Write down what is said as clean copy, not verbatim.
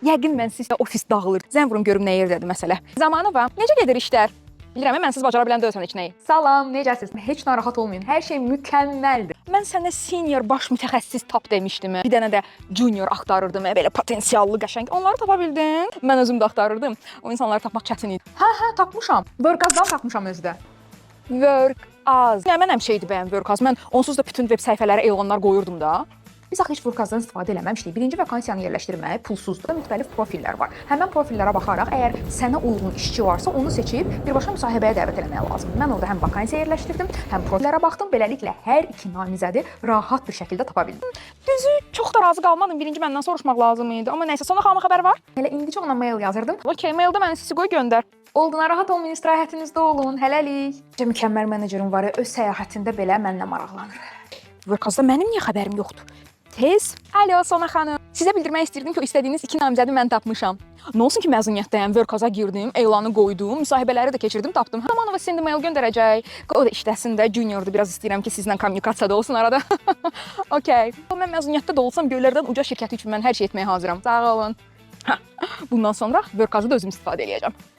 Yəqin mən sizdə ofis dağılır. Zəng vurum görüm nə yerdədir məsələ. Zamanova, necə gedir işlər? Bilirəm, mən siz bacara bilən deyilsən heç nəyi. Salam, necəsiz? Heç narahat olmayın. Hər şey mükəmməldir. Mən sənə senior baş mütəxəssis tap demişdim. Bir dənə də junior axtarırdım, belə potensiallı, qəşəng. Onları tapa bildin? Mən özüm də axtarırdım. O insanları tapmaq çətin idi. Hə, tapmışam. Workazdan tapmışam özdə. Work az. Nə mənəm şeydi bəyəm Work az. Mən onsuz da bütün veb səhifələrə elanlar qoyurdum da. Biz axı heç Workazdan istifadə eləməmişdik. Birinci vakansiyanı yerləşdirmək pulsuzdur. Müxtəlif profillər var. Həmin profillərə baxaraq əgər sənə uyğun işçi varsa, onu seçib birbaşa müsahibəyə dəvət etmək lazımdır. Mən orada həm vakansiya yerləşdirdim, həm profillərə baxdım. Beləliklə hər iki namizədi rahat bir şəkildə tapa bildim. Düzü çox da razı qalmadım. Birinci məndən soruşmaq lazım idi. Amma nəysə, sonra xanıma xəbər var. Hələ indicə ona mail yazırdım. Okay, maildə məni sizi qoy göndər. Oldu, narahat olmayın, istirahətinizdə olun. Hələlik. Mükəmməl menecerim var. Öz səyahətində belə mənlə maraqlanır. Workazda mənim niyə xəbərim yoxdur? Tez. Alo, Sona xanım. Sizə bildirmək istirdim ki, o istədiyiniz 2 namizədi mən tapmışam. Nə olsun ki, məzuniyyətdəyəm, Workaza girdim, elanı qoydum, müsahibələri də keçirdim, tapdım. Zamanova sində mail göndərəcək. O da işdəsin də, juniordur, biraz istəyirəm ki, sizlə kommunikasiyada olsun arada. Okay. Mən məzuniyyətdə də olsam, göylərdən uca şirkəti üçün mən hər şey etməyə hazıram. Sağ olun. Bundan sonra Workazı da özüm istifadə edəcəm.